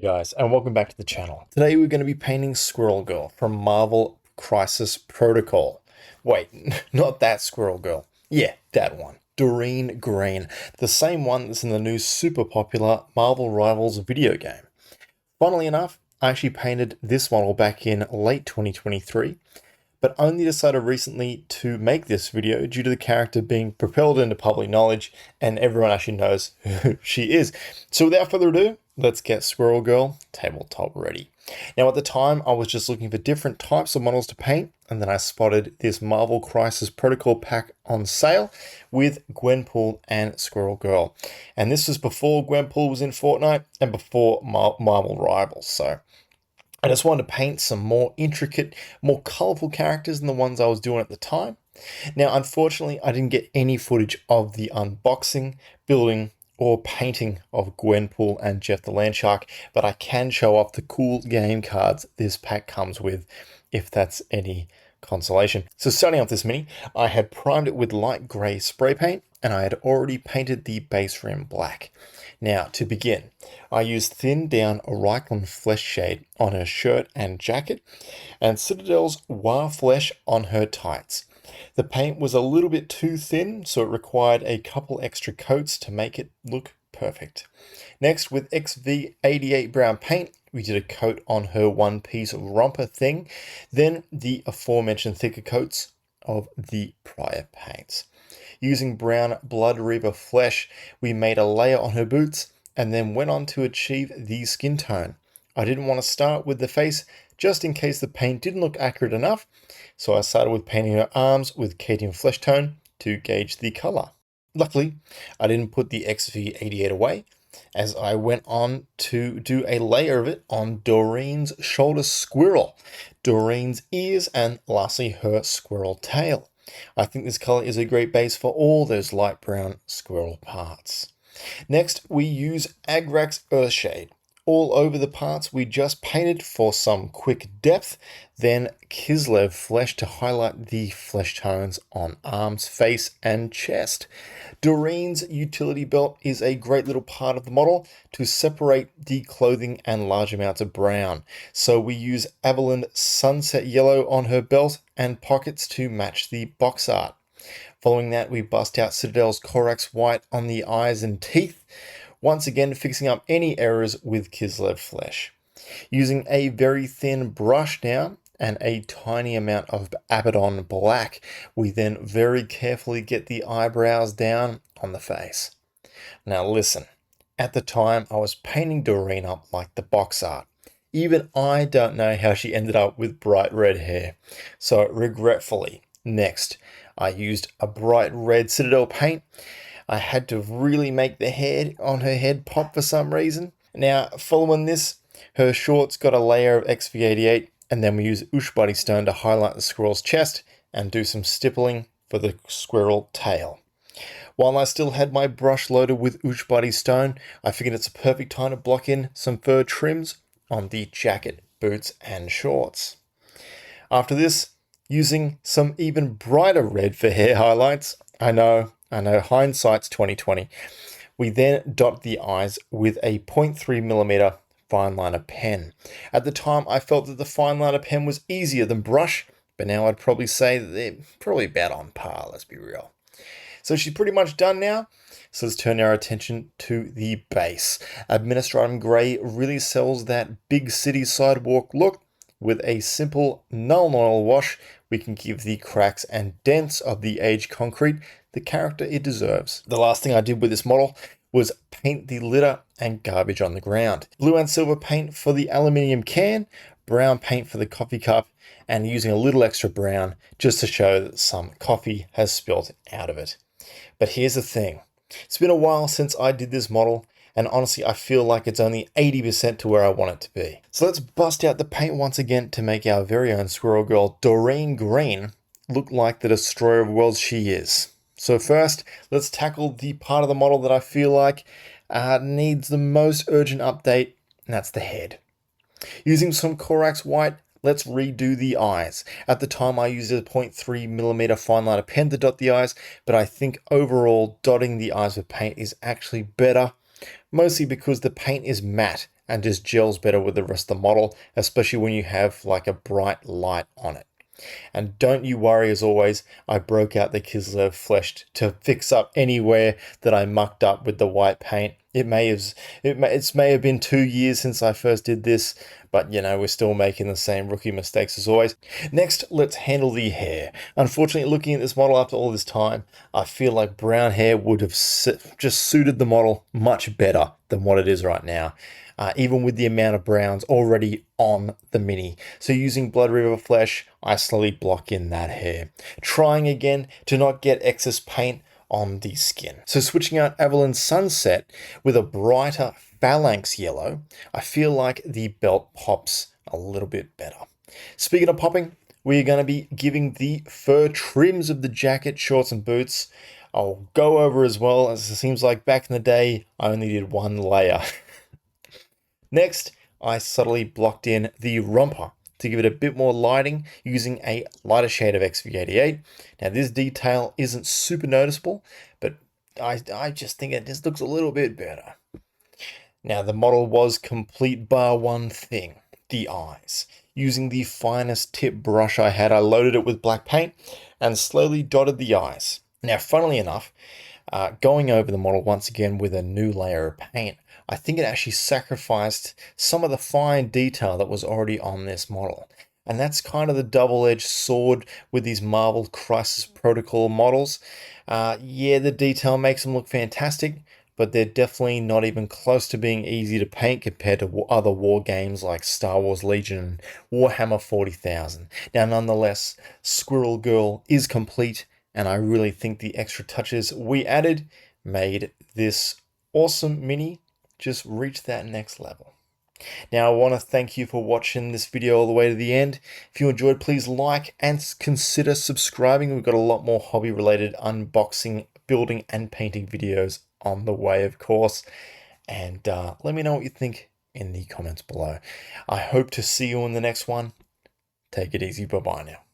guys, and welcome back to the channel. Today we're going to be painting Squirrel Girl from Marvel Crisis Protocol. Wait, not that Squirrel Girl. Yeah, that one. Doreen Green, the same one that's in the new super popular Marvel Rivals video game. Funnily enough, I actually painted this model back in late 2023, but only decided recently to make this video due to the character being propelled into public knowledge and everyone actually knows who she is. So without further ado, let's get Squirrel Girl tabletop ready. Now at the time, I was just looking for different types of models to paint, and then I spotted this Marvel Crisis Protocol pack on sale with Gwenpool and Squirrel Girl. And this was before Gwenpool was in Fortnite and before Marvel Rivals, so I just wanted to paint some more intricate, more colorful characters than the ones I was doing at the time. Now, unfortunately, I didn't get any footage of the unboxing, building, or painting of Gwenpool and Jeff the Landshark, but I can show off the cool game cards this pack comes with, if that's any consolation. So starting off this mini, I had primed it with light grey spray paint, and I had already painted the base rim black. Now, to begin, I used thinned down Reikland Flesh shade on her shirt and jacket, and Citadel's War Flesh on her tights. The paint was a little bit too thin, so it required a couple extra coats to make it look perfect. Next, with XV88 brown paint, we did a coat on her one-piece romper thing, then the aforementioned thicker coats of the prior paints. Using brown Blood Reaper Flesh, we made a layer on her boots and then went on to achieve the skin tone. I didn't want to start with the face just in case the paint didn't look accurate enough, so I started with painting her arms with Cadian Flesh Tone to gauge the color. Luckily, I didn't put the XV88 away, as I went on to do a layer of it on Doreen's shoulder squirrel, Doreen's ears, and lastly her squirrel tail. I think this color is a great base for all those light brown squirrel parts. Next, we use Agrax Earthshade. All over the parts we just painted for some quick depth, then Kislev Flesh to highlight the flesh tones on arms, face, and chest. Doreen's utility belt is a great little part of the model to separate the clothing and large amounts of brown. So we use Avalon Sunset Yellow on her belt and pockets to match the box art. Following that, we bust out Citadel's Corax White on the eyes and teeth, once again fixing up any errors with Kislev Flesh. Using a very thin brush now and a tiny amount of Abaddon Black, we then very carefully get the eyebrows down on the face. Now listen, at the time I was painting Doreen up like the box art. Even I don't know how she ended up with bright red hair. So regretfully, next, I used a bright red Citadel paint. I had to really make the hair on her head pop for some reason. Now, following this, her shorts got a layer of XV88, and then we use Ushbuddy Stone to highlight the squirrel's chest and do some stippling for the squirrel tail. While I still had my brush loaded with Ushbuddy Stone, I figured it's a perfect time to block in some fur trims on the jacket, boots, and shorts. After this, using some even brighter red for hair highlights, I know, hindsight's 2020. We then dot the eyes with a 0.3mm fine liner pen. At the time, I felt that the fine liner pen was easier than brush, but now I'd probably say that they're probably about on par, let's be real. So she's pretty much done now. So let's turn our attention to the base. Administratum Grey really sells that big city sidewalk look. With a simple null oil wash, we can give the cracks and dents of the aged concrete the character it deserves. The last thing I did with this model was paint the litter and garbage on the ground. Blue and silver paint for the aluminium can, brown paint for the coffee cup, and using a little extra brown just to show that some coffee has spilt out of it. But here's the thing. It's been a while since I did this model, and honestly, I feel like it's only 80% to where I want it to be. So let's bust out the paint once again to make our very own Squirrel Girl, Doreen Green, look like the destroyer of worlds she is. So first, let's tackle the part of the model that I feel like needs the most urgent update, and that's the head. Using some Corax White, let's redo the eyes. At the time, I used a 0.3mm fine liner pen to dot the eyes, but I think overall dotting the eyes with paint is actually better, mostly because the paint is matte and just gels better with the rest of the model, especially when you have like a bright light on it. And don't you worry, as always, I broke out the Kislev Flesh to fix up anywhere that I mucked up with the white paint. It may have been 2 years since I first did this, but you know, we're still making the same rookie mistakes as always. Next, let's handle the hair. Unfortunately, looking at this model after all this time, I feel like brown hair would have just suited the model much better than what it is right now. Even with the amount of browns already on the Mini. So using Blood River Flesh, I slowly block in that hair. Trying again to not get excess paint on the skin. So switching out Avalon Sunset with a brighter Phalanx yellow, I feel like the belt pops a little bit better. Speaking of popping, we're going to be giving the fur trims of the jacket, shorts and boots. I'll go over as well, as it seems like back in the day, I only did one layer. Next, I subtly blocked in the romper to give it a bit more lighting using a lighter shade of XV88. Now this detail isn't super noticeable, but I just think it just looks a little bit better. Now the model was complete bar one thing, the eyes. Using the finest tip brush I had, I loaded it with black paint and slowly dotted the eyes. Now funnily enough, going over the model once again with a new layer of paint, I think it actually sacrificed some of the fine detail that was already on this model. And that's kind of the double-edged sword with these Marvel Crisis Protocol models. Yeah, the detail makes them look fantastic, but they're definitely not even close to being easy to paint compared to other war games like Star Wars Legion and Warhammer 40,000. Now, nonetheless, Squirrel Girl is complete, and I really think the extra touches we added made this awesome Mini just reach that next level. Now, I want to thank you for watching this video all the way to the end. If you enjoyed, please like and consider subscribing. We've got a lot more hobby-related unboxing, building, and painting videos on the way, of course. And let me know what you think in the comments below. I hope to see you in the next one. Take it easy. Bye-bye now.